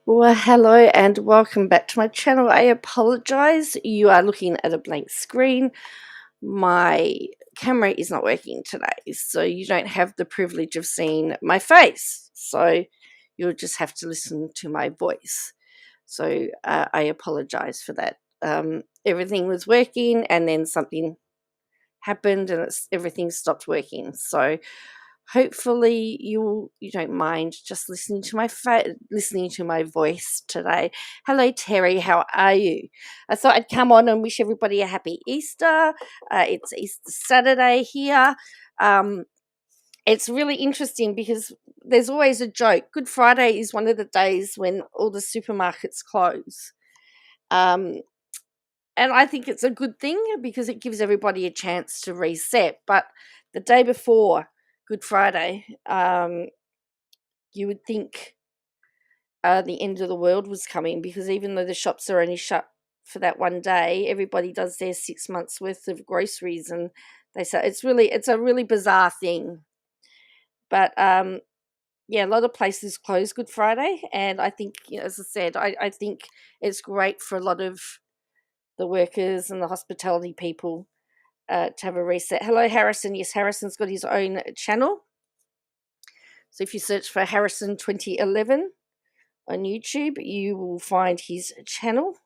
Well, hello and welcome back to my channel. I apologize. You are looking at a blank screen. My camera is not working today, so you don't have the privilege of seeing my face. So you'll just have to listen to my voice. So I apologize for that. Everything was working and then something happened and everything stopped working. So hopefully you don't mind just listening to my voice today. Hello Terry, how are you? I thought I'd come on and wish everybody a happy Easter. It's Easter Saturday here. It's really interesting because there's always a joke. Good Friday is one of the days when all the supermarkets close. um, and I think it's a good thing because it gives everybody a chance to reset. But the day before Good Friday, you would think the end of the world was coming, because even though the shops are only shut for that one day, everybody does their 6 months worth of groceries, and they say it's a really bizarre thing. But yeah, a lot of places close Good Friday, and I think, as I said, I think it's great for a lot of the workers and the hospitality people to have a reset. Hello, Harrison. Yes, Harrison's got his own channel. So if you search for Harrison 2011 on YouTube, you will find his channel.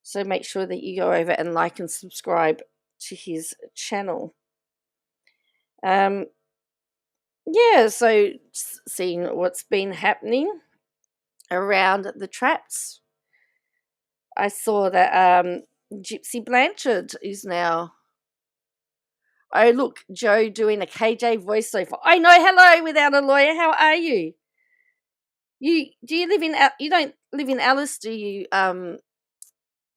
So make sure that you go over and like and subscribe to his channel. Yeah, so seeing what's been happening around the traps, I saw that Gypsy Blanchard is now. Oh, look, Joe doing a KJ voiceover. I know. Hello, without a lawyer. How are you? You live in you don't live in Alice, do you?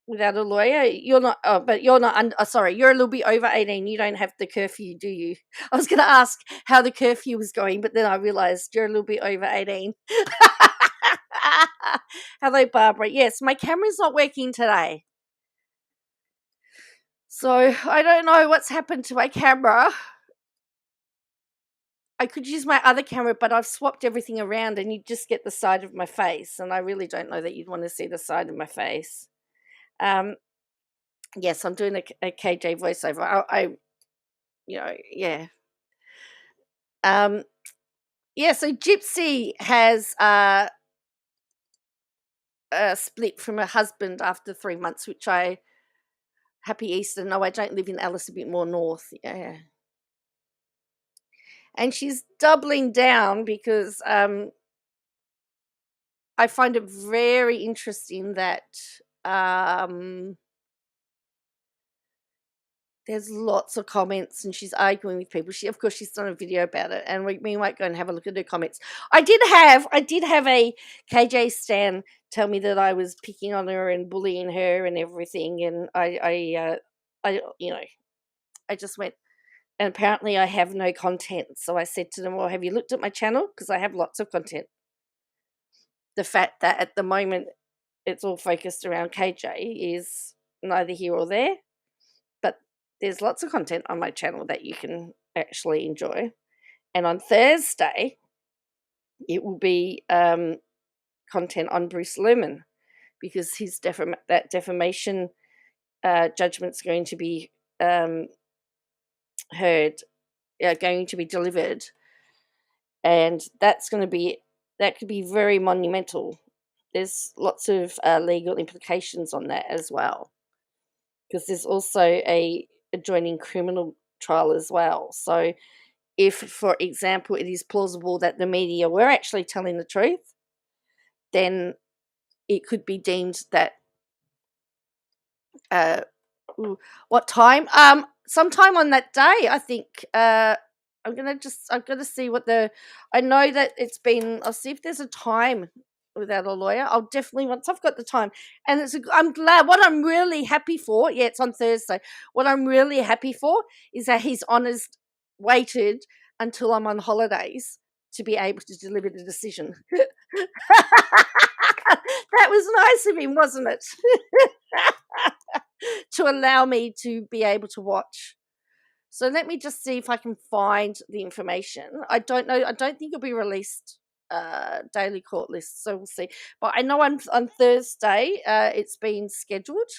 Without a lawyer, you're not. Oh, but you're not. Sorry, you're a little bit over 18. You don't have the curfew, do you? I was going to ask how the curfew was going, but then I realised you're a little bit over 18. Hello, Barbara. Yes, my camera's not working today, so I don't know what's happened to my camera. I could use my other camera, but I've swapped everything around, and you just get the side of my face, and I really don't know that you'd want to see the side of my face. Yes, I'm doing a KJ voiceover. Yeah. Um, yeah, so Gypsy has split from her husband after 3 months, which happy Easter. No, I don't live in Alice, a bit more north. Yeah. And she's doubling down because I find it very interesting that there's lots of comments and she's arguing with people. Of course, she's done a video about it, and we might go and have a look at her comments. I did have a KJ stan tell me that I was picking on her and bullying her and everything, and I just went, and apparently I have no content. So I said to them, well, have you looked at my channel? Because I have lots of content. The fact that at the moment it's all focused around KJ is neither here or there. But there's lots of content on my channel that you can actually enjoy. And on Thursday, it will be content on Bruce Lemon, because his that defamation judgment's going to be heard, going to be delivered, and that could be very monumental. There's lots of legal implications on that as well, because there's also a adjoining criminal trial as well. So if, for example, it is plausible that the media were actually telling the truth, then it could be deemed that what time? Sometime on that day, I think. I've got to see what I know that it's been. I'll see if there's a time without a lawyer. I'll definitely, once I've got the time, and I'm glad. What I'm really happy for, yeah, it's on Thursday. What I'm really happy for is that he's honest, waited until I'm on holidays to be able to deliver the decision. That was nice of him, wasn't it? To allow me to be able to watch. So let me just see if I can find the information. I don't know. I don't think it'll be released daily court list, so we'll see. But I know on Thursday it's been scheduled.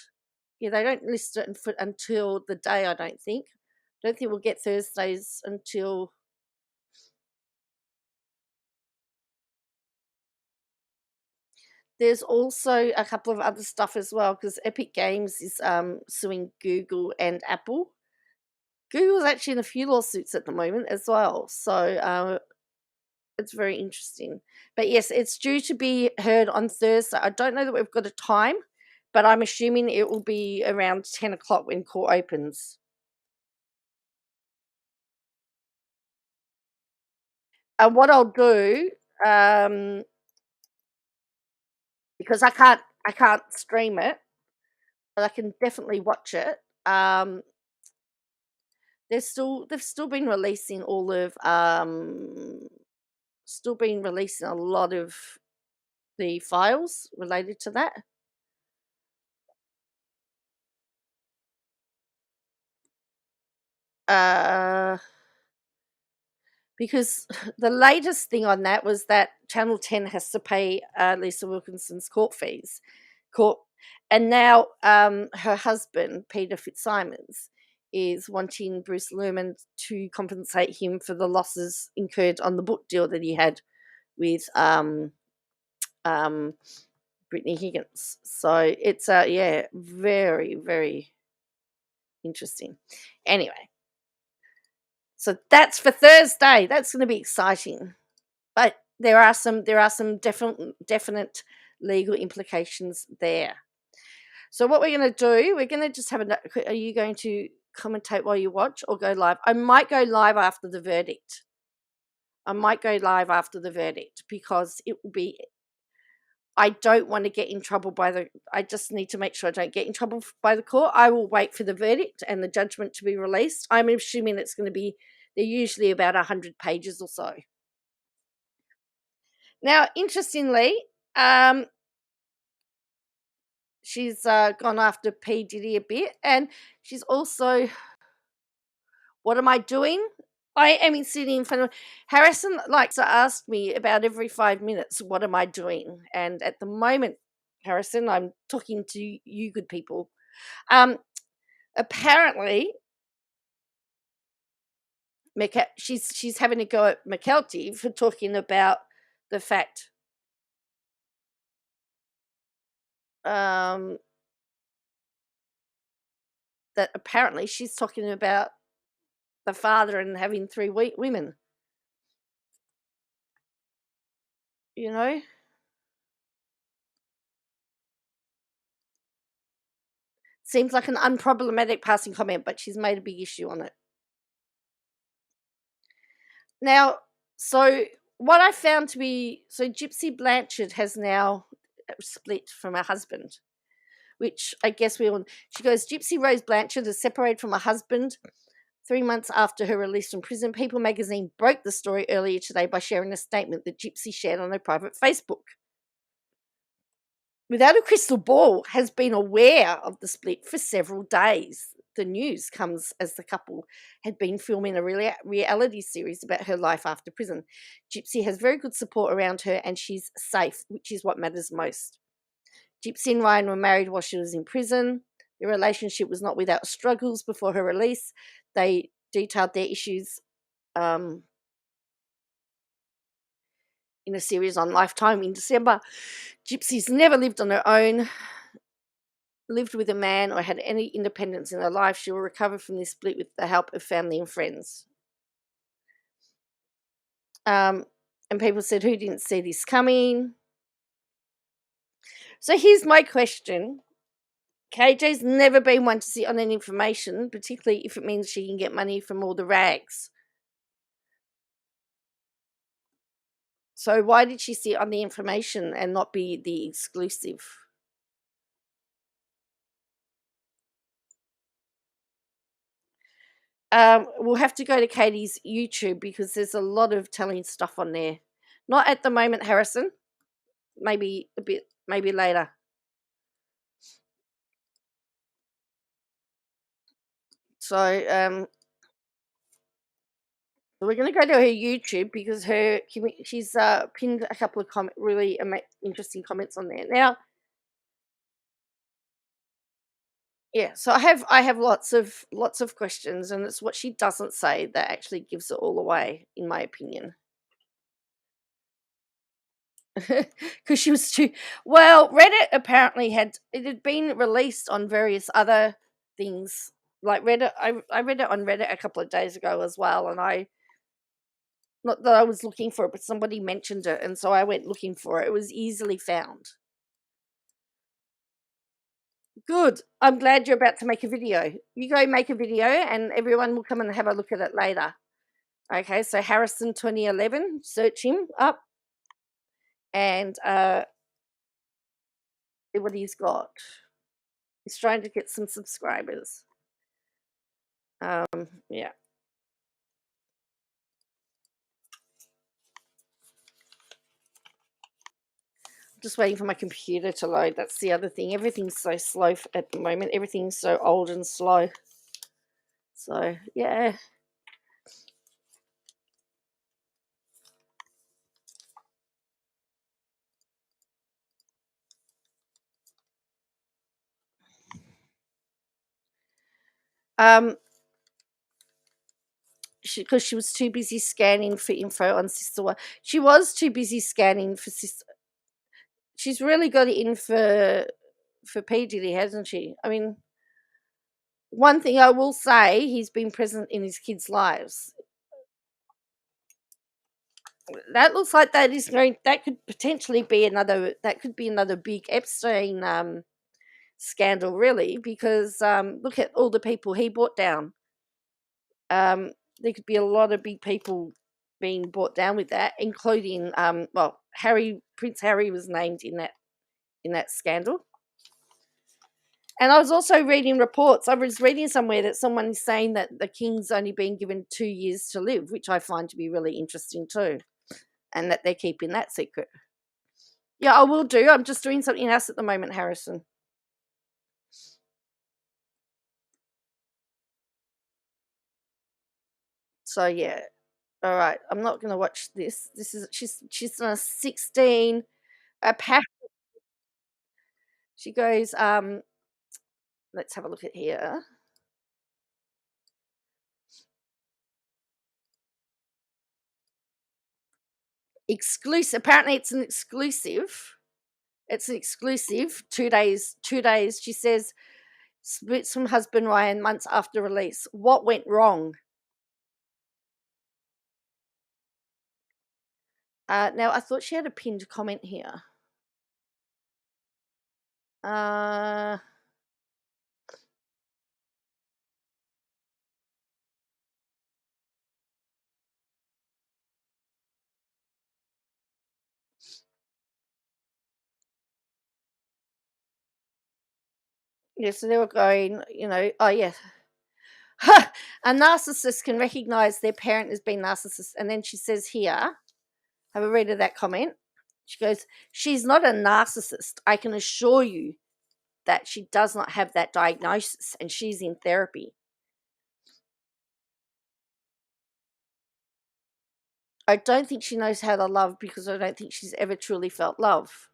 Yeah, they don't list it until the day. I don't think. Don't think we'll get Thursdays until. There's also a couple of other stuff as well because Epic Games is suing Google and Apple. Google's actually in a few lawsuits at the moment as well, so it's very interesting. But yes, it's due to be heard on Thursday. I don't know that we've got a time, but I'm assuming it will be around 10 o'clock when court opens. And what I'll do, um, because I can't stream it, but I can definitely watch it. They've still been releasing still been releasing a lot of the files related to that. Uh, because the latest thing on that was that Channel 10 has to pay Lisa Wilkinson's court fees. And now her husband, Peter Fitzsimons, is wanting Bruce Luhrmann to compensate him for the losses incurred on the book deal that he had with Brittany Higgins. So it's yeah, very, very interesting. Anyway, so that's for Thursday. That's going to be exciting. But there are some definite legal implications there. So what we're going to do, we're going to just have a. Are you going to commentate while you watch or go live? I might go live after the verdict. Because it will be. I don't want to get in trouble I just need to make sure I don't get in trouble by the court. I will wait for the verdict and the judgment to be released. I'm assuming it's going to be. They're usually about 100 pages or so. Now, interestingly, she's gone after P. Diddy a bit, and she's also, what am I doing? I am sitting in front of Harrison likes to ask me about every 5 minutes, what am I doing? And at the moment, Harrison, I'm talking to you good people. Apparently, she's having a go at McKelty for talking about the fact that apparently she's talking about the father and having 3 women. You know? Seems like an unproblematic passing comment, but she's made a big issue on it. Now, so what I found to be, so Gypsy Blanchard has now split from her husband, which I guess she goes, Gypsy Rose Blanchard is separated from her husband 3 months after her release from prison. People magazine broke the story earlier today by sharing a statement that Gypsy shared on her private Facebook. Without a crystal ball, has been aware of the split for several days. The news comes as the couple had been filming a reality series about her life after prison. Gypsy has very good support around her and she's safe, which is what matters most. Gypsy and Ryan were married while she was in prison. Their relationship was not without struggles before her release. They detailed their issues in a series on Lifetime in December. Gypsy's never lived on her own, lived with a man, or had any independence in her life. She will recover from this split with the help of family and friends. And people said, who didn't see this coming? So here's my question. KJ's never been one to sit on any information, particularly if it means she can get money from all the rags. So why did she sit on the information and not be the exclusive? We'll have to go to Katie's YouTube because there's a lot of telling stuff on there. Not at the moment, Harrison. Maybe a bit, maybe later. So So we're going to go to her YouTube because she's pinned a couple of really interesting comments on there. Now, yeah, so I have lots of questions, and it's what she doesn't say that actually gives it all away, in my opinion. Because she was too well. Reddit apparently had been released on various other things like Reddit. I read it on Reddit a couple of days ago as well, and I not that I was looking for it, but somebody mentioned it, and so I went looking for it. It was easily found. Good. I'm glad you're about to make a video. You go make a video, and everyone will come and have a look at it later. Okay, so Harrison 2011, search him up, and see what he's got. He's trying to get some subscribers. Yeah. Just waiting for my computer to load. That's the other thing. Everything's so slow at the moment. Everything's so old and slow. So, yeah. Because she was too busy scanning for info on Sister One. She was too busy scanning for Sister. She's really got it in for P. Diddy, hasn't she? I mean, one thing I will say, he's been present in his kids' lives. That looks like that could potentially be another big Epstein scandal, really, because look at all the people he brought down. There could be a lot of big people being brought down with that, including Prince Harry was named in that scandal. And I was also reading reports. I was reading somewhere that someone is saying that the king's only been given 2 years to live, which I find to be really interesting too, and that they're keeping that secret. Yeah, I will do. I'm just doing something else at the moment, Harrison. So yeah, all right. I'm not going to watch this. She's done a 16. She goes. Let's have a look at here. Exclusive. Apparently, it's an exclusive. It's an exclusive. 2 days. 2 days. She says splits from husband Ryan months after release. What went wrong? Now I thought she had a pinned comment here. Yeah, so they were going, oh yeah. A narcissist can recognize their parent as being narcissist. And then she says here, have a read of that comment. She goes, she's not a narcissist. I can assure you that she does not have that diagnosis, and she's in therapy. I don't think she knows how to love because I don't think she's ever truly felt love.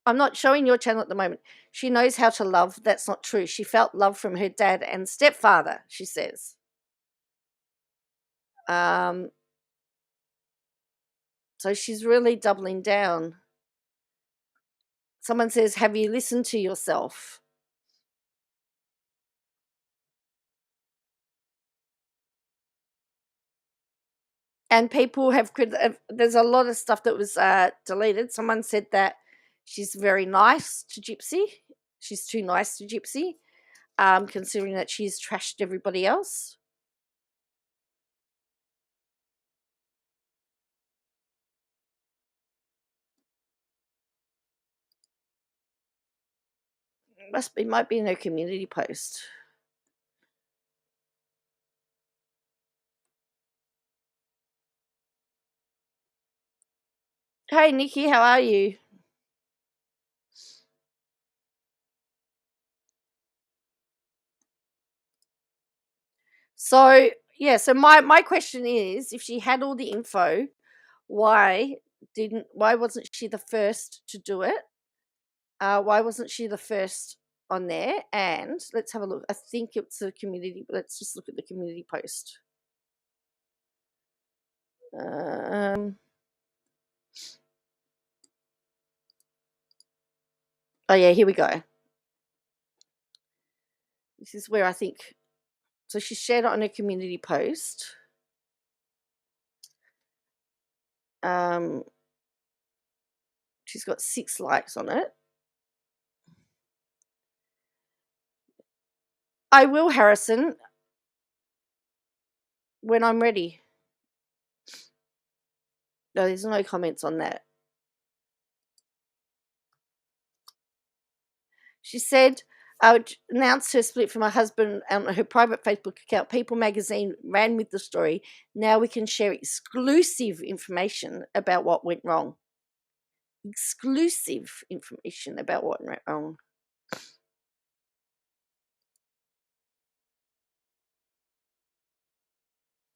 I'm not showing your channel at the moment. She knows how to love. That's not true. She felt love from her dad and stepfather, she says. So she's really doubling down. Someone says, have you listened to yourself? And people have there's a lot of stuff that was deleted. Someone said that she's very nice to Gypsy. She's too nice to Gypsy, considering that she's trashed everybody else. Might be in her community post. Hey Nikki, how are you? So yeah, so my question is, if she had all the info, why why wasn't she the first to do it? Why wasn't she the first on there? And let's have a look. I think it's a community. Let's just look at the community post. Um, oh yeah, here we go. This is where I think. So she shared it on her community post. She's got 6 likes on it. I will, Harrison, when I'm ready. No, there's no comments on that. She said, I would announce her split from her husband on her private Facebook account. People magazine ran with the story. Now we can share exclusive information about what went wrong. Exclusive information about what went wrong.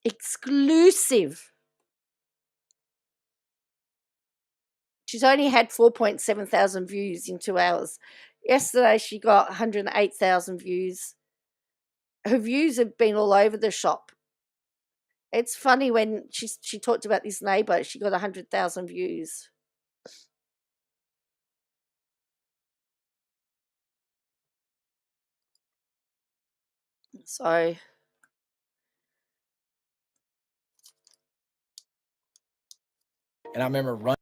Exclusive. She's only had 4.7 thousand views in 2 hours. Yesterday she got 108,000 views. Her views have been all over the shop. It's funny when she talked about this neighbor, she got 100,000 views. So, and I remember running.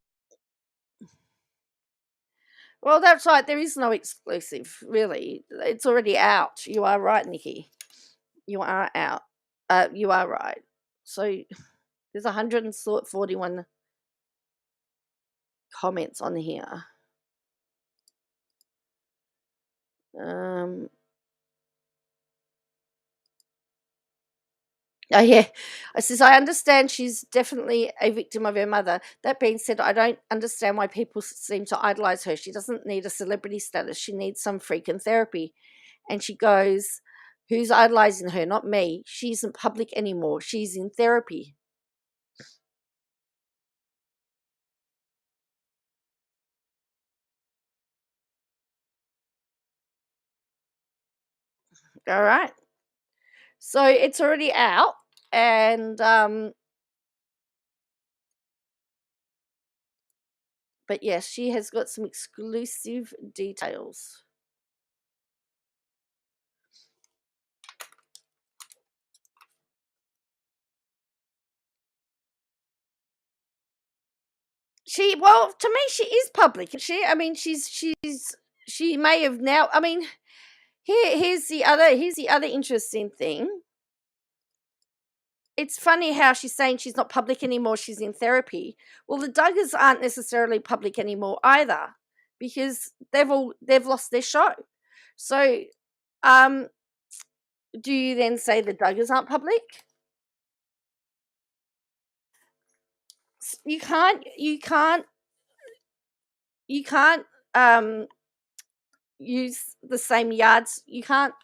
Well, that's right. There is no exclusive, really. It's already out. You are right, Nikki. You are out. You are right. So there's 141 comments on here. Oh, yeah. I says, I understand she's definitely a victim of her mother. That being said, I don't understand why people seem to idolize her. She doesn't need a celebrity status. She needs some freaking therapy. And she goes, who's idolizing her? Not me. She isn't public anymore. She's in therapy. All right. So it's already out. And, but yes, she has got some exclusive details. Well, to me, she is public. I mean, she may have now. I mean, here's the other interesting thing. It's funny how she's saying she's not public anymore. She's in therapy. Well, the Duggars aren't necessarily public anymore either, because they've lost their show. So, do you then say the Duggars aren't public? You can't use the same yards. You can't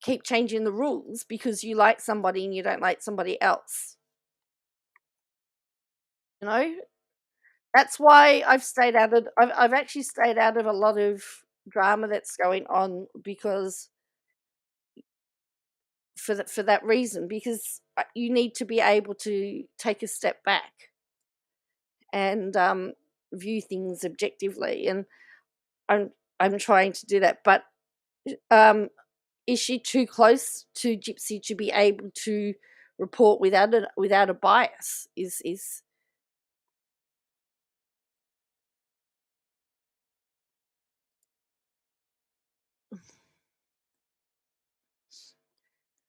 keep changing the rules because you like somebody and you don't like somebody else. You know, that's why I've stayed out of. I've actually stayed out of a lot of drama that's going on, because for that reason, because you need to be able to take a step back and view things objectively, and I'm trying to do that. But is she too close to Gypsy to be able to report without a bias? Is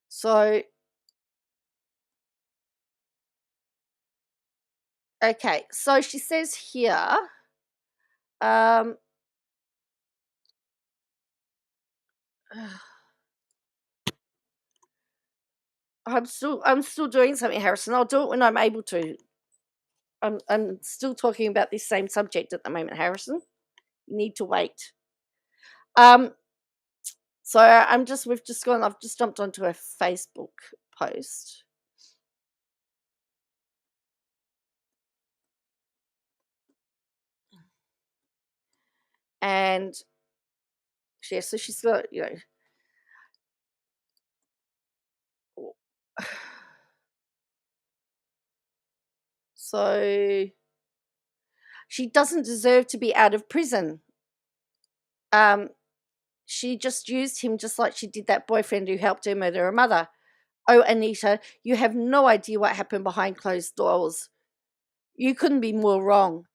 so okay. So she says here, um, I'm still doing something, Harrison. I'll do it when I'm able to. I'm still talking about this same subject at the moment, Harrison. You need to wait. Um, So we've just gone, I've just jumped onto a Facebook post. And yeah, so she's got, so she doesn't deserve to be out of prison. She just used him just like she did that boyfriend who helped her murder her mother. Oh, Anita, you have no idea what happened behind closed doors. You couldn't be more wrong.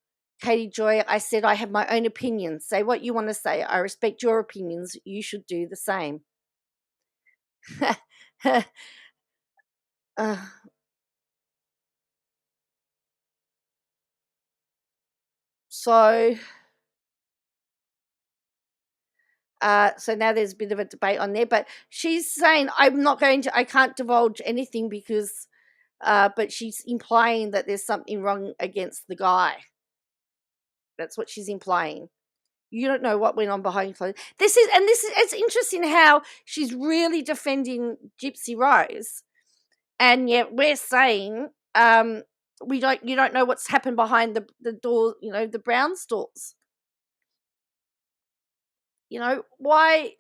Katie Joy, I said I have my own opinions. Say what you want to say. I respect your opinions. You should do the same. uh, so so now there's a bit of a debate on there, but she's saying I can't divulge anything because but she's implying that there's something wrong against the guy. That's what she's implying. You don't know what went on behind closed. It's interesting how she's really defending Gypsy Rose, and yet we're saying you don't know what's happened behind the door, the brown stores. Why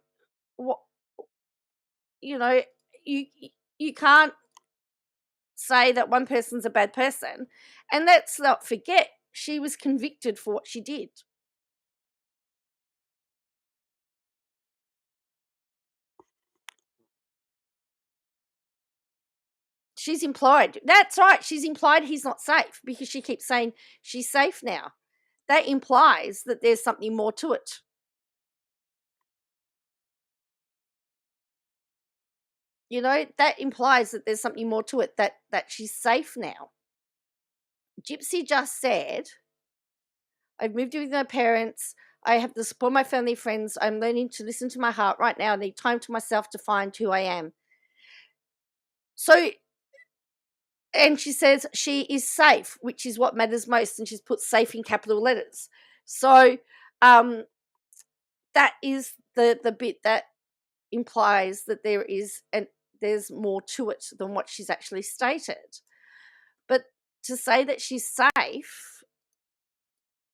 what you know you you can't say that one person's a bad person, and let's not forget she was convicted for what she did. She's implied. That's right. She's implied he's not safe because she keeps saying she's safe now. That implies that there's something more to it. That implies that there's something more to it, that she's safe now. Gypsy just said, I've moved in with my parents. I have the support of my family, friends. I'm learning to listen to my heart right now. I need time to myself to find who I am. So, and she says she is safe, which is what matters most. And she's put safe in capital letters. So, that is the bit that implies that there's more to it than what she's actually stated. But to say that she's safe,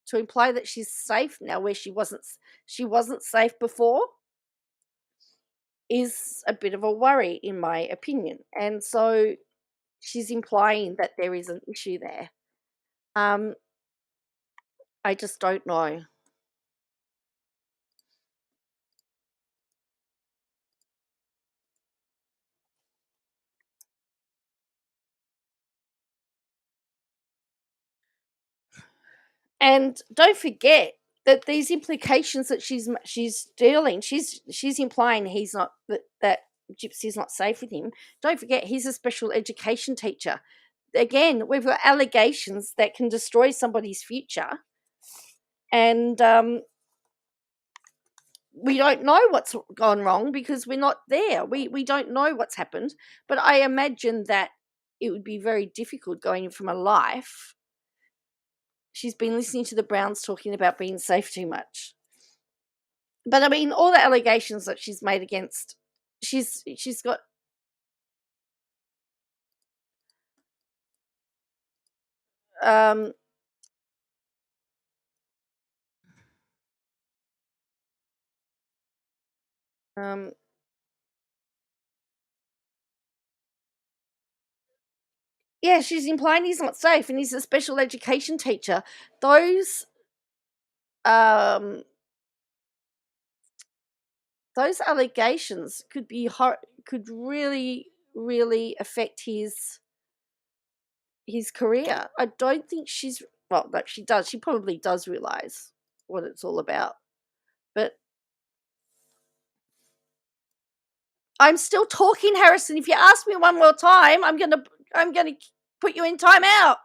to imply that she's safe now where she wasn't safe before, is a bit of a worry in my opinion. And so she's implying that there is an issue there. I just don't know. And don't forget that these implications that she's dealing, she's implying he's not that Gypsy's not safe with him. Don't forget he's a special education teacher. Again, we've got allegations that can destroy somebody's future, and we don't know what's gone wrong because we're not there. We don't know what's happened, but I imagine that it would be very difficult going from a life. She's been listening to the Browns talking about being safe too much. But I mean, all the allegations that she's made against, she's got um um yeah, she's implying he's not safe and he's a special education teacher. Those um those allegations could really affect his career. I don't think she does. She probably does realize what it's all about. But I'm still talking, Harrison. If you ask me one more time, I'm gonna put you in timeout.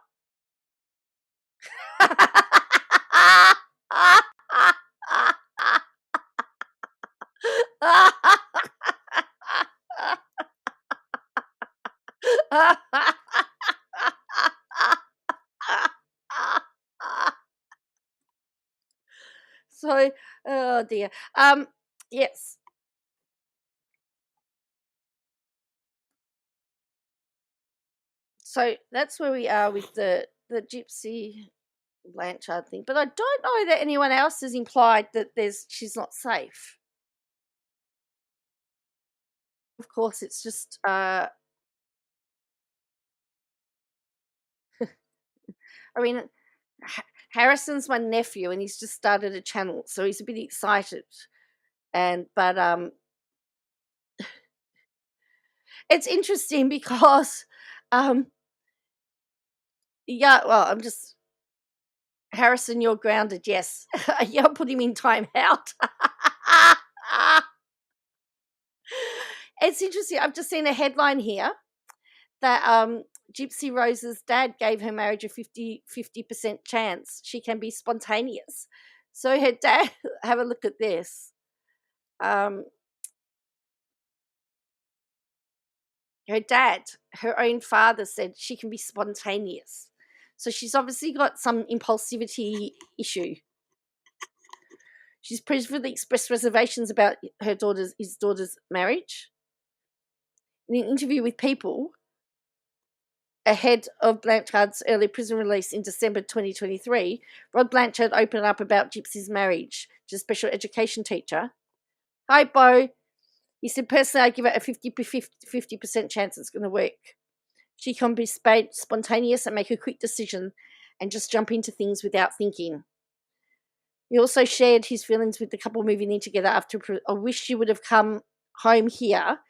So, oh dear. Yes. So that's where we are with the Gypsy Blanchard thing. But I don't know that anyone else has implied that she's not safe. Of course, it's just I mean, Harrison's my nephew, and he's just started a channel, so he's a bit excited. But it's interesting because, um, yeah. Well, I'm just Harrison. You're grounded. Yes, you'll put him in timeout. It's interesting. I've just seen a headline here that Gypsy Rose's dad gave her marriage a 50% chance. She can be spontaneous. So her dad, have a look at this. Her dad, her own father, said she can be spontaneous. So she's obviously got some impulsivity issue. She's previously expressed reservations about his daughter's marriage. In an interview with People, ahead of Blanchard's early prison release in December 2023, Rod Blanchard opened up about Gypsy's marriage to a special education teacher. Hi, Bo. He said, personally, I give it a 50% chance it's going to work. She can be spontaneous and make a quick decision and just jump into things without thinking. He also shared his feelings with the couple moving in together after, I wish she would have come home here,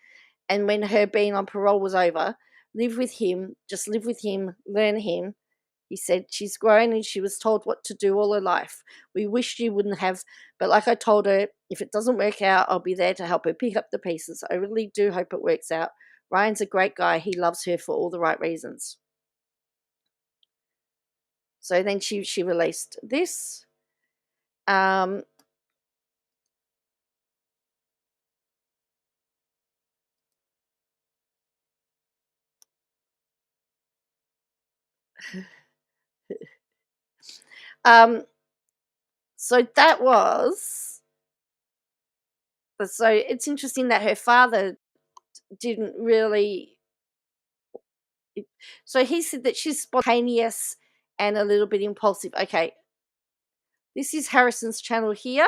and when her being on parole was over, live with him, learn him. He said, she's grown and she was told what to do all her life. We wish she wouldn't have, but like I told her, if it doesn't work out, I'll be there to help her pick up the pieces. I really do hope it works out. Ryan's a great guy. He loves her for all the right reasons. So then she released this. So that was, so it's interesting that her father didn't really, so he said that she's spontaneous and a little bit impulsive. Okay, this is Harrison's channel here.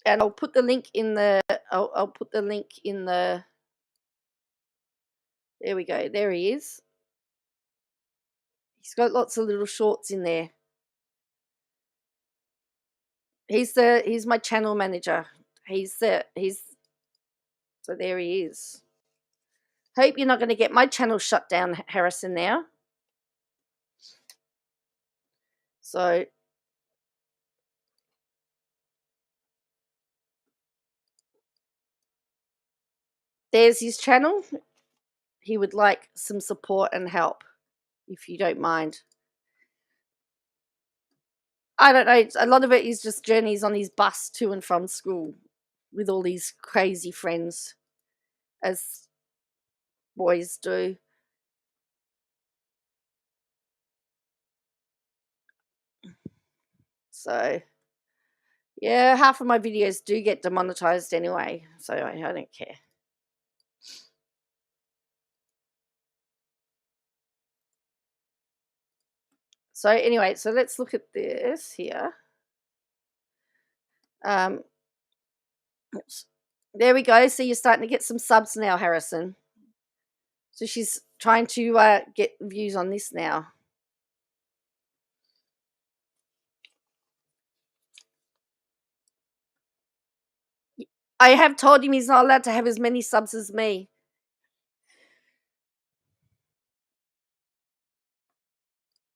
And I'll put the link in the, I'll put the link in the, there we go, there he is. He's got lots of little shorts in there. He's my channel manager. So there he is. Hope you're not going to get my channel shut down, Harrison, now. So there's his channel. He would like some support and help, if you don't mind. I don't know. A lot of it is just journeys on his bus to and from school with all these crazy friends, as boys do. So, yeah, half of my videos do get demonetized anyway, so I don't care. So anyway, so let's look at this here. Oops. There we go. So you're starting to get some subs now, Harrison. So she's trying to get views on this now. I have told him he's not allowed to have as many subs as me.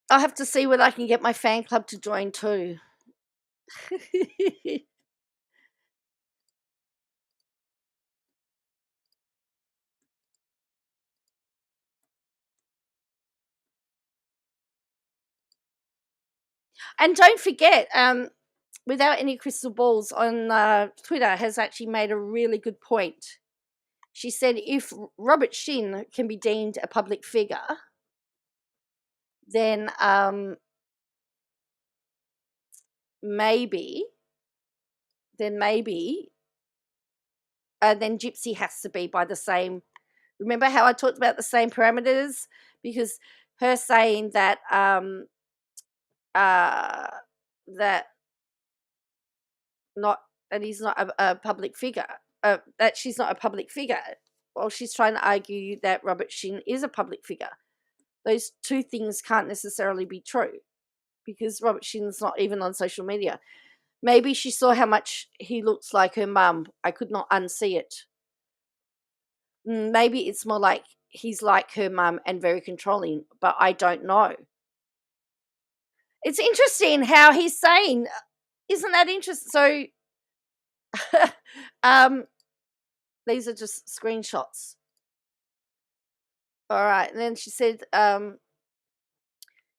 I'll have to see whether I can get my fan club to join too. And don't forget, without any crystal balls, on Twitter has actually made a really good point. She said if Robert Shin can be deemed a public figure, then maybe then Gypsy has to be by the same. Remember how I talked about the same parameters? Because her saying that that not that he's not a public figure, that she's not a public figure. Well, she's trying to argue that Robert Shin is a public figure. Those two things can't necessarily be true because Robert Shin's not even on social media. Maybe she saw how much he looks like her mum. I could not unsee it. Maybe it's more like he's like her mum and very controlling, but I don't know. It's interesting how he's saying, isn't that interesting? So, these are just screenshots. All right, and then she said,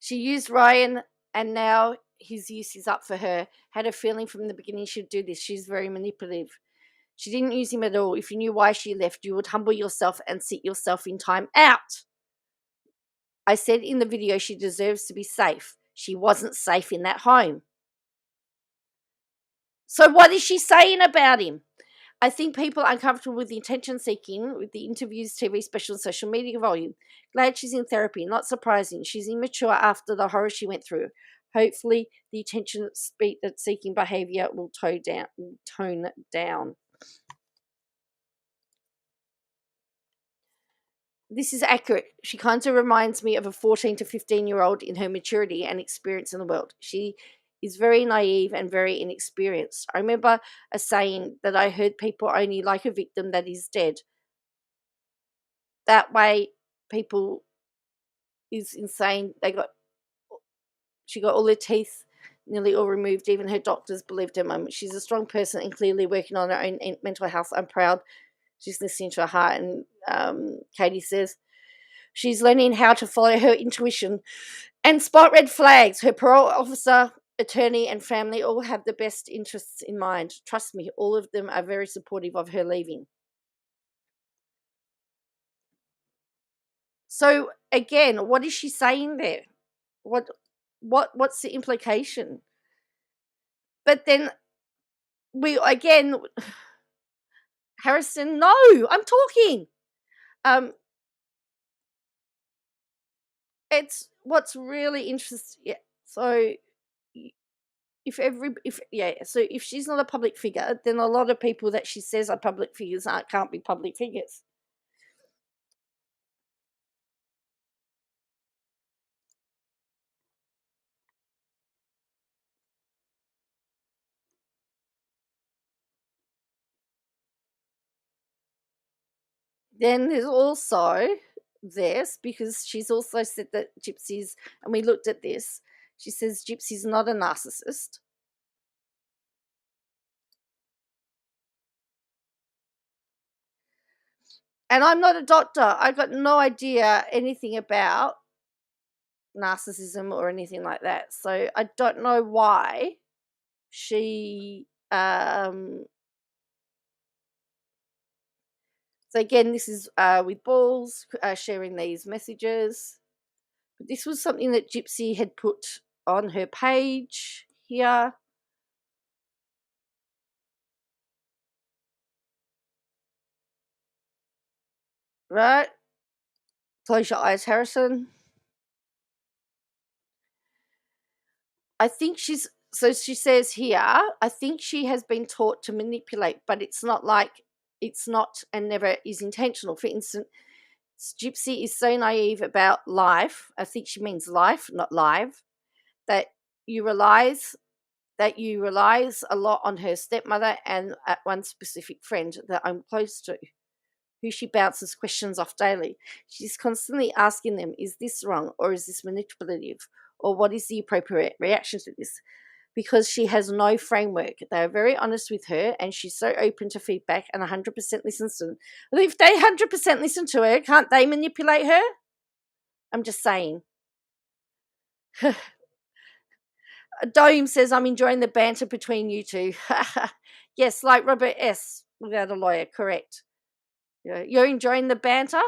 she used Ryan, and now his use is up for her. Had a feeling from the beginning she'd do this. She's very manipulative. She didn't use him at all. If you knew why she left, you would humble yourself and sit yourself in time out. I said in the video she deserves to be safe. She wasn't safe in that home. So what is she saying about him? I think people are uncomfortable with the attention seeking, with the interviews, TV specials, social media volume. Glad she's in therapy. Not surprising. She's immature after the horror she went through. Hopefully the attention seeking behaviour will tone down. This is accurate. She kind of reminds me of a 14 to 15-year-old in her maturity and experience in the world. She is very naive and very inexperienced. I remember a saying that I heard, people only like a victim that is dead. That way, people is insane. She got all her teeth nearly all removed. Even her doctors believed her. She's a strong person and clearly working on her own mental health. I'm proud she's listening to her heart. And Katie says she's learning how to follow her intuition and spot red flags. Her parole officer, attorney, and family all have the best interests in mind. Trust me, all of them are very supportive of her leaving. So again, what is she saying there? What's the implication? But then Harrison, no, I'm talking. It's what's really interesting. Yeah. So if she's not a public figure, then a lot of people that she says are public figures can't be public figures. Then there's also this, because she's also said that Gypsy's, and we looked at this, she says Gypsy's not a narcissist. And I'm not a doctor. I got no idea anything about narcissism or anything like that. So I don't know why she so again, this is with Balls sharing these messages. But this was something that Gypsy had put on her page here. Right? Close your eyes, Harrison. I think she says here, I think she has been taught to manipulate, but it's not and never is intentional. For instance, Gypsy is so naive about life. I think she means life, not live, that you relies a lot on her stepmother and at one specific friend that I'm close to, who she bounces questions off daily. She's constantly asking them, is this wrong, or is this manipulative, or what is the appropriate reaction to this? Because she has no framework. They are very honest with her, and she's so open to feedback and 100% listens to them. Well, if they 100% listen to her, can't they manipulate her? I'm just saying. Dome says, I'm enjoying the banter between you two. Yes, like Robert S. without a lawyer, correct. You're enjoying the banter?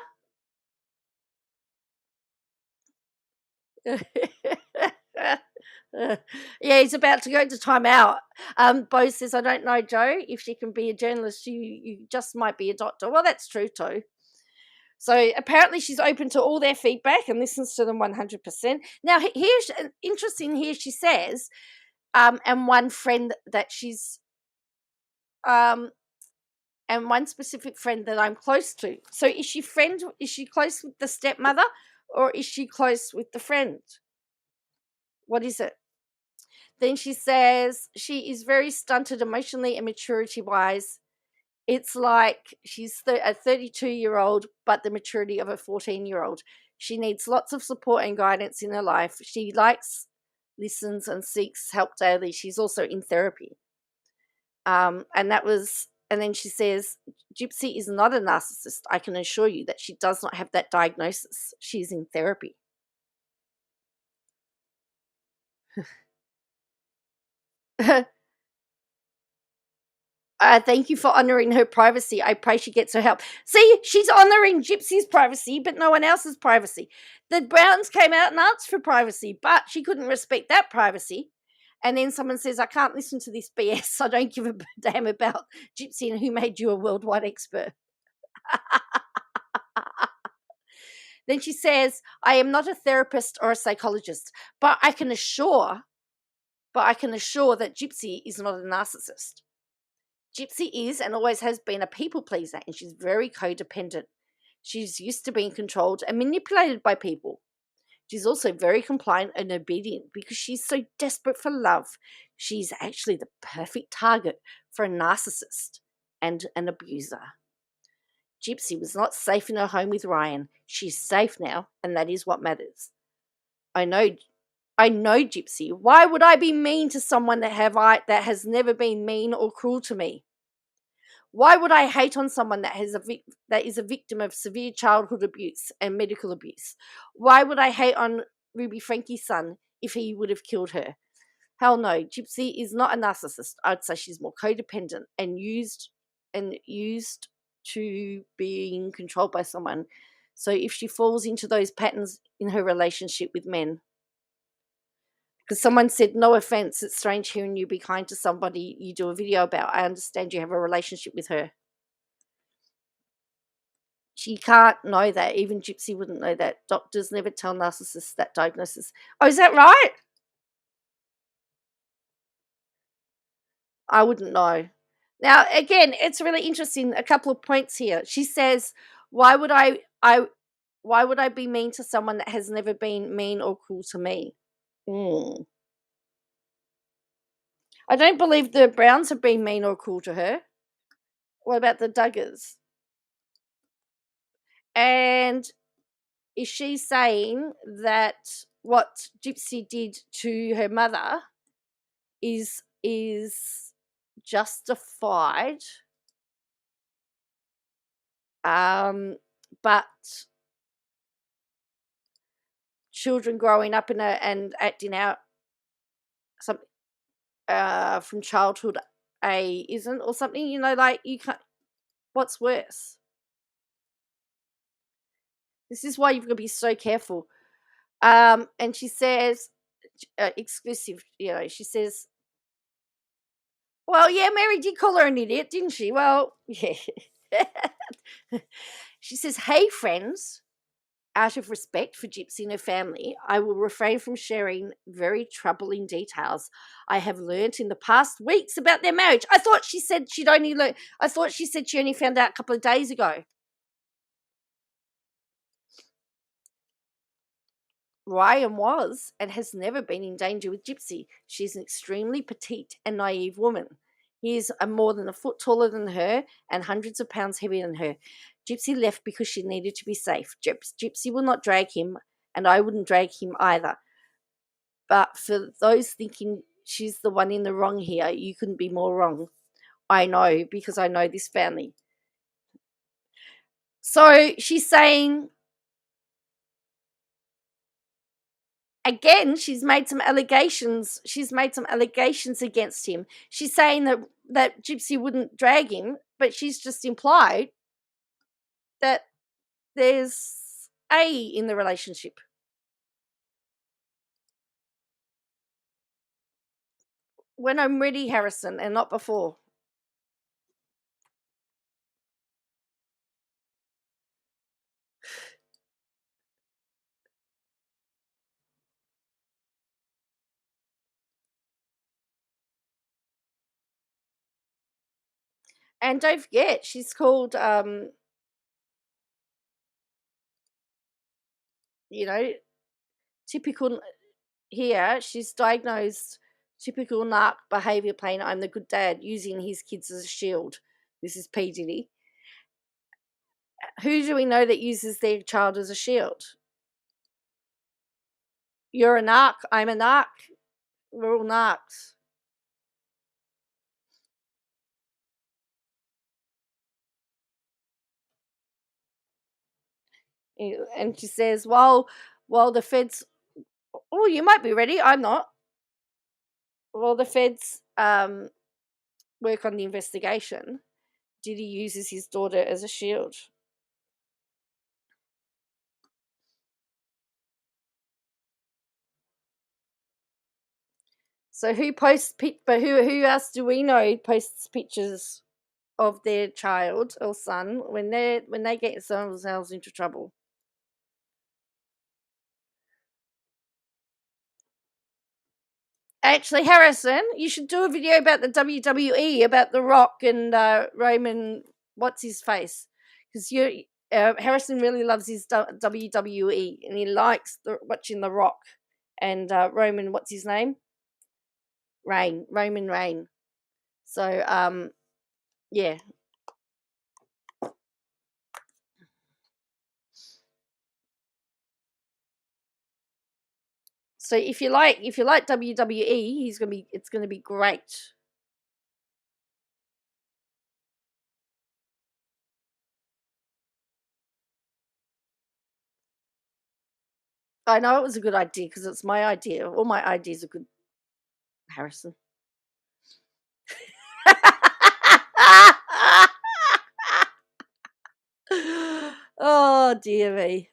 Yeah, he's about to go to timeout. Bo says, I don't know, Joe, if she can be a journalist. You just might be a doctor. Well, that's true, too. So apparently she's open to all their feedback and listens to them 100%. Now, here's interesting. Here she says, and one friend that she's, and one specific friend that I'm close to. So is she close with the stepmother or is she close with the friend? What is it? Then she says she is very stunted emotionally and maturity wise. It's like she's a 32-year-old, but the maturity of a 14-year-old. She needs lots of support and guidance in her life. She likes, listens, and seeks help daily. She's also in therapy. And then she says, Gypsy is not a narcissist. I can assure you that she does not have that diagnosis. She's in therapy. Thank you for honouring her privacy. I pray she gets her help. See, she's honouring Gypsy's privacy, but no one else's privacy. The Browns came out and asked for privacy, but she couldn't respect that privacy. And then someone says, I can't listen to this BS. I don't give a damn about Gypsy and who made you a worldwide expert. Then she says, I am not a therapist or a psychologist, but I can assure that Gypsy is not a narcissist. Gypsy is and always has been a people pleaser, and she's very codependent. She's used to being controlled and manipulated by people. She's also very compliant and obedient because she's so desperate for love. She's actually the perfect target for a narcissist and an abuser. Gypsy was not safe in her home with Ryan. She's safe now, and that is what matters. I know, Gypsy. Why would I be mean to someone that has never been mean or cruel to me? Why would I hate on someone that is a victim of severe childhood abuse and medical abuse? Why would I hate on Ruby Frankie's son if he would have killed her? Hell no, Gypsy is not a narcissist. I'd say she's more codependent and used to being controlled by someone. So if she falls into those patterns in her relationship with men, because someone said, no offense, it's strange hearing you be kind to somebody you do a video about. I understand you have a relationship with her. She can't know that. Even Gypsy wouldn't know that. Doctors never tell narcissists that diagnosis. Oh, is that right? I wouldn't know. Now, again, it's really interesting. A couple of points here. She says, why would I be mean to someone that has never been mean or cruel to me? I don't believe the Browns have been mean or cruel to her. What about the Duggars? And is she saying that what Gypsy did to her mother is justified, but children growing up and acting out something from childhood isn't, or something, like you can't. What's worse? This is why you've got to be so careful. And she says, exclusive, she says, well, yeah, Mary did call her an idiot, didn't she? Well, yeah. She says, hey, friends, out of respect for Gypsy and her family, I will refrain from sharing very troubling details I have learnt in the past weeks about their marriage. I thought she said she only found out a couple of days ago. Ryan was and has never been in danger with Gypsy. She's an extremely petite and naive woman. He is more than a foot taller than her and hundreds of pounds heavier than her. Gypsy left because she needed to be safe. Gypsy will not drag him, and I wouldn't drag him either. But for those thinking she's the one in the wrong here, you couldn't be more wrong. I know, because I know this family. So she's saying, again, she's made some allegations. She's made some allegations against him. She's saying that Gypsy wouldn't drag him, but she's just implied that there's A in the relationship. when I'm ready, Harrison, and not before. And don't forget, she's called, you know, typical here. She's diagnosed typical narc behavior, playing I'm the good dad, using his kids as a shield. This is P. Diddy. Who do we know that uses their child as a shield? You're a narc. I'm a narc. We're all narcs. And she says, while the feds, oh, you might be ready. I'm not. While the feds work on the investigation, Diddy uses his daughter as a shield. So who posts? But who else do we know posts pictures of their child or son when they get themselves into trouble? Actually, Harrison, you should do a video about the WWE, about The Rock and Roman. What's his face? Because Harrison really loves his WWE, and he likes watching The Rock and Roman. What's his name? Roman Reign. So yeah. So if you like WWE, it's gonna be great. I know it was a good idea because it's my idea. All my ideas are good, Harrison. Oh dear me.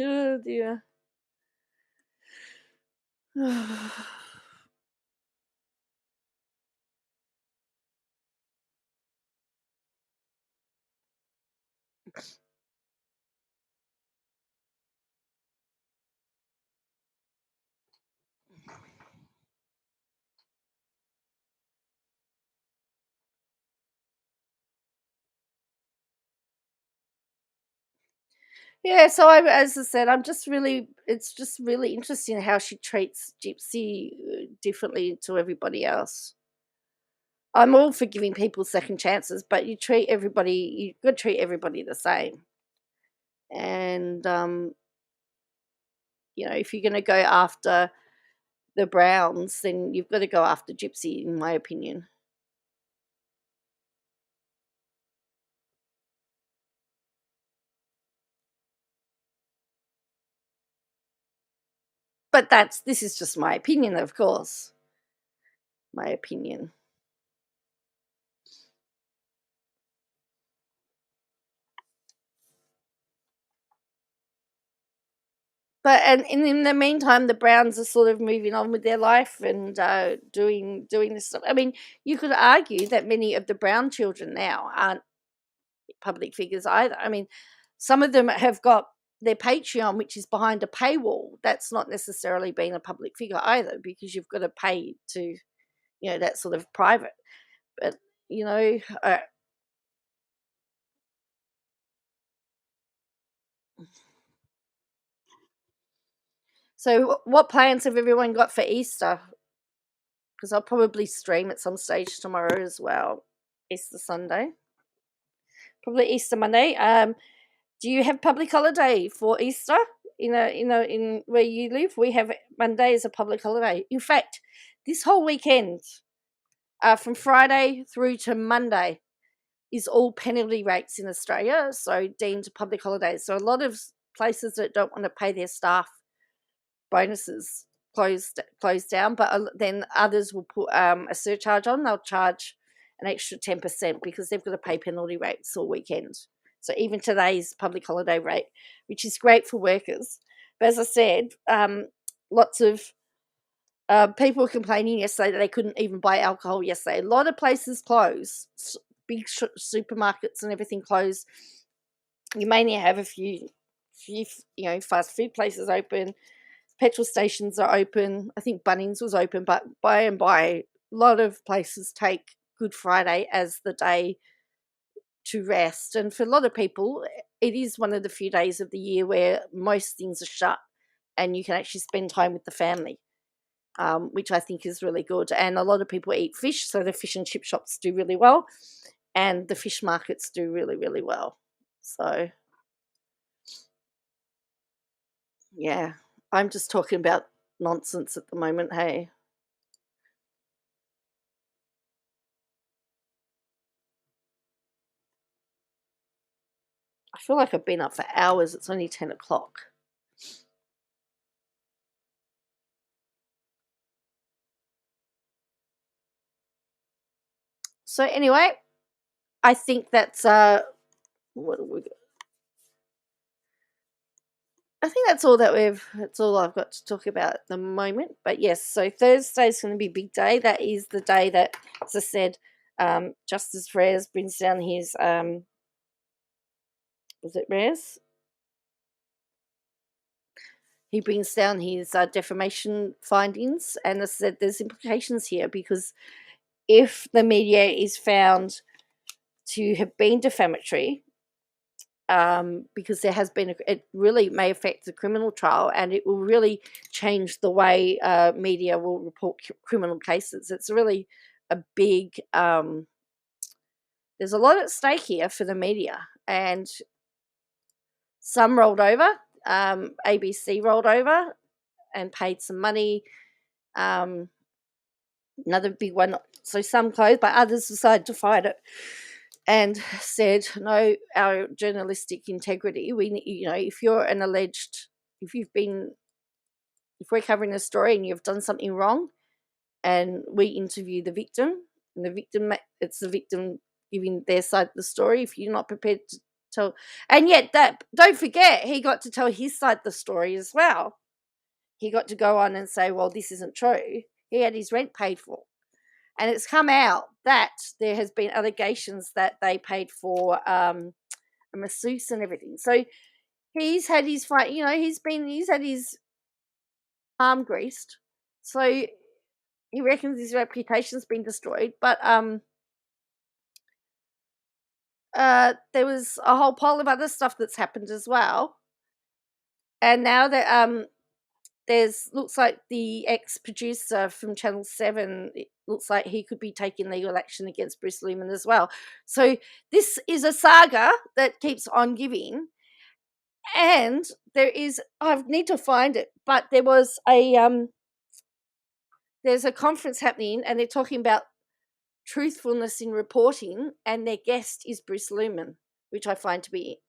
Oh dear. Yeah, so as I said, it's just really interesting how she treats Gypsy differently to everybody else. I'm all for giving people second chances, but you got to treat everybody the same. And if you're going to go after the Browns, then you've got to go after Gypsy, in my opinion. But this is just my opinion, of course. My opinion. But and in the meantime, the Browns are sort of moving on with their life and doing this stuff. I mean, you could argue that many of the Brown children now aren't public figures either. I mean, some of them have got their Patreon, which is behind a paywall. That's not necessarily being a public figure either, because you've got to pay to, that sort of private. But you know, so what plans have everyone got for Easter? Because I'll probably stream at some stage tomorrow as well. Easter Sunday, probably Easter Monday. Do you have public holiday for Easter? In where you live, we have Monday as a public holiday. In fact, this whole weekend, from Friday through to Monday, is all penalty rates in Australia, so deemed public holidays. So a lot of places that don't want to pay their staff bonuses closed down, but then others will put a surcharge on. They'll charge an extra 10% because they've got to pay penalty rates all weekend. So even today's public holiday rate, which is great for workers, But as I said, lots of people were complaining yesterday that they couldn't even buy alcohol yesterday. A lot of places closed, big supermarkets and everything closed. You mainly have a few, fast food places open. Petrol stations are open. I think Bunnings was open, but by and by, a lot of places take Good Friday as the day to rest. And for a lot of people, it is one of the few days of the year where most things are shut and you can actually spend time with the family, which I think is really good. And a lot of people eat fish, so the fish and chip shops do really well, and the fish markets do really, really well. So, yeah, I'm just talking about nonsense at the moment, hey. I feel like I've been up for hours. It's only 10 o'clock. So anyway, I think that's what do we I think that's all that's all I've got to talk about at the moment. But yes, so Thursday's going to be a big day. That is the day that, as I said, Justice Reyes brings down his was it Reyes? He brings down his defamation findings, and as I said, there's implications here because if the media is found to have been defamatory, because there has been, it really may affect the criminal trial, and it will really change the way media will report criminal cases. It's really a big, there's a lot at stake here for the media, and some rolled over. ABC rolled over and paid some money. Another big one, so some closed, but others decided to fight it and said, no, our journalistic integrity, if you're an alleged, if we're covering a story and you've done something wrong and we interview the victim, and it's the victim giving their side of the story, if you're not prepared to tell, and yet that, don't forget, he got to tell his side of the story as well. He got to go on and say, well, this isn't true. He had his rent paid for. And it's come out that there has been allegations that they paid for a masseuse and everything. So he's had his fight, he's had his arm greased. So he reckons his reputation's been destroyed. But there was a whole pile of other stuff that's happened as well. And now that looks like the ex-producer from Channel 7, it looks like he could be taking legal action against Bruce Lumen as well. So this is a saga that keeps on giving. And there is, I need to find it, but there was there's a conference happening and they're talking about truthfulness in reporting, and their guest is Bruce Lumen, which I find to be,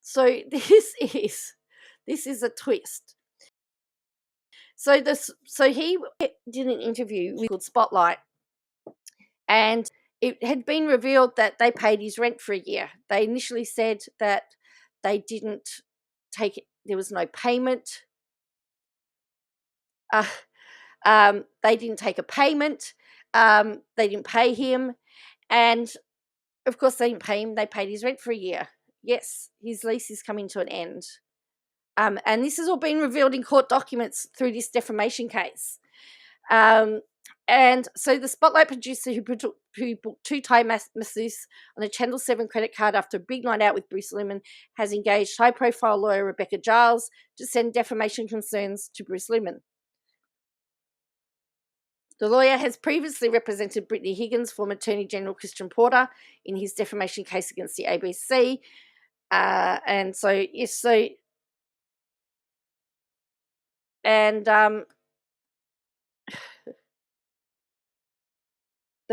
so this is a twist. So he did an interview called Spotlight, and it had been revealed that they paid his rent for a year. They initially said that they didn't take it, there was no payment. They didn't take a payment. They didn't pay him, and of course they didn't pay him. They paid his rent for a year. Yes, his lease is coming to an end. And this has all been revealed in court documents through this defamation case. And so the Spotlight producer who booked two Thai masseuse on a Channel 7 credit card after a big night out with Bruce Lumen has engaged high-profile lawyer Rebecca Giles to send defamation concerns to Bruce Lumen. The lawyer has previously represented Brittany Higgins, former Attorney General Christian Porter, in his defamation case against the ABC. And so, yes, so... And the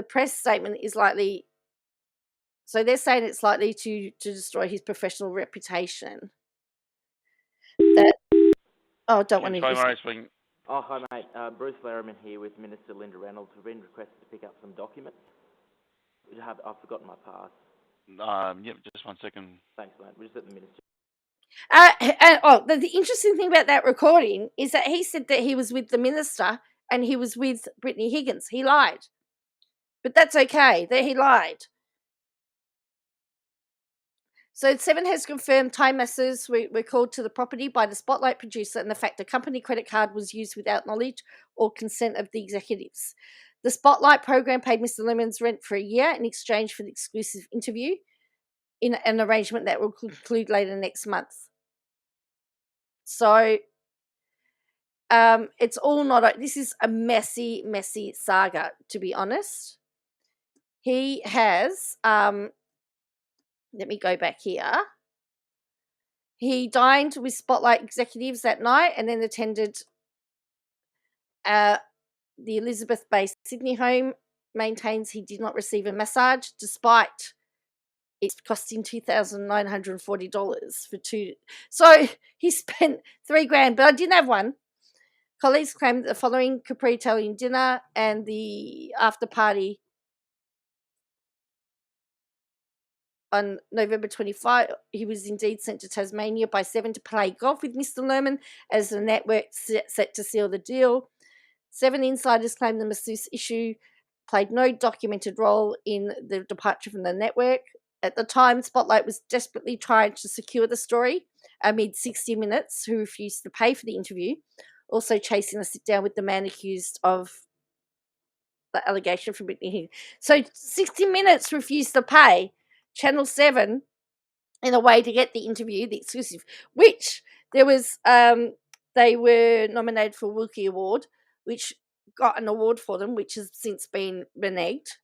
press statement is likely, so they're saying it's likely to destroy his professional reputation. That, don't want to. Oh, hi, mate. Bruce Larriman here with Minister Linda Reynolds. We've been requested to pick up some documents. I've forgotten my pass. Yep, just 1 second. Thanks, mate. We're just at the minister. The interesting thing about that recording is that he said that he was with the minister and he was with Brittany Higgins. He lied. But that's okay. That he lied. So Seven has confirmed time masters were called to the property by the Spotlight producer, and the fact the company credit card was used without knowledge or consent of the executives. The Spotlight program paid Mr. Lemon's rent for a year in exchange for the exclusive interview, in an arrangement that will conclude later next month. So it's all not. This is a messy, messy saga, to be honest. He has. Let me go back here. He dined with Spotlight executives that night and then attended the Elizabeth Bay Sydney home. Maintains he did not receive a massage despite it costing $2,940 for two. So he spent $3,000, but I didn't have one. Colleagues claimed that the following Capri Italian dinner and the after party on November 25, he was indeed sent to Tasmania by Seven to play golf with Mr. Lerman as the network set to seal the deal. Seven insiders claim the masseuse issue played no documented role in the departure from the network. At the time, Spotlight was desperately trying to secure the story amid 60 Minutes, who refused to pay for the interview, also chasing a sit-down with the man accused of the allegation from Brittany Higgins. So 60 Minutes refused to pay Channel 7 in a way to get the interview, the exclusive, which there was, they were nominated for a Wilkie Award, which got an award for them, which has since been reneged.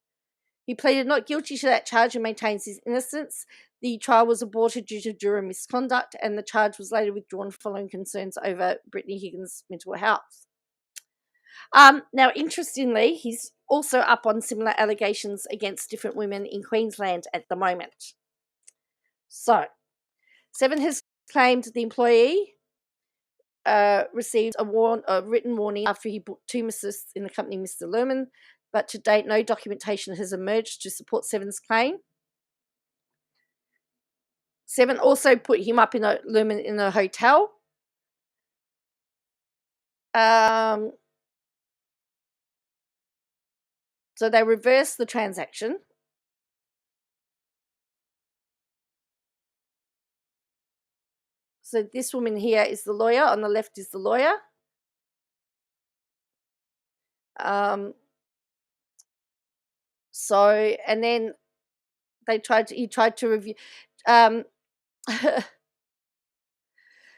He pleaded not guilty to that charge and maintains his innocence. The trial was aborted due to juror misconduct, and the charge was later withdrawn following concerns over Brittany Higgins' mental health. Now, interestingly, he's also up on similar allegations against different women in Queensland at the moment. So, Seven has claimed the employee received a written warning after he booked two masseuses in the company, Mr. Lerman, but to date, no documentation has emerged to support Seven's claim. Seven also put him up in Lerman in a hotel. So they reversed the transaction. So this woman here is the lawyer. On the left is the lawyer. So, and then he tried to review.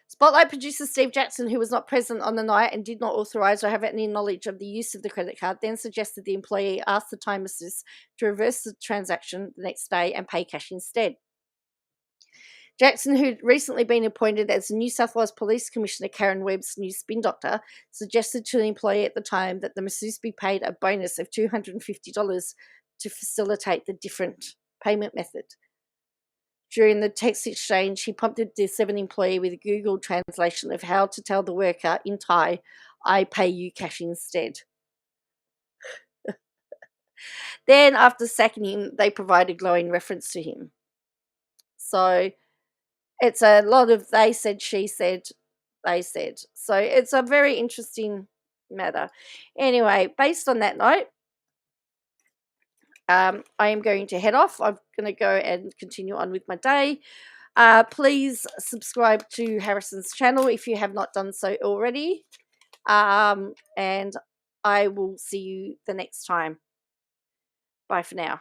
Spotlight producer Steve Jackson, who was not present on the night and did not authorize or have any knowledge of the use of the credit card, then suggested the employee ask the time assist to reverse the transaction the next day and pay cash instead. Jackson, who'd recently been appointed as New South Wales Police Commissioner Karen Webb's new spin doctor, suggested to the employee at the time that the masseuse be paid a bonus of $250 to facilitate the different payment method. During the text exchange, he prompted the Seven employee with a Google translation of how to tell the worker in Thai, "I pay you cash instead." Then, after sacking him, they provided glowing reference to him. So it's a lot of they said, she said, they said. So it's a very interesting matter. Anyway, based on that note, I am going to head off. I'm going to go and continue on with my day. Please subscribe to Harrison's channel if you have not done so already. And I will see you the next time. Bye for now.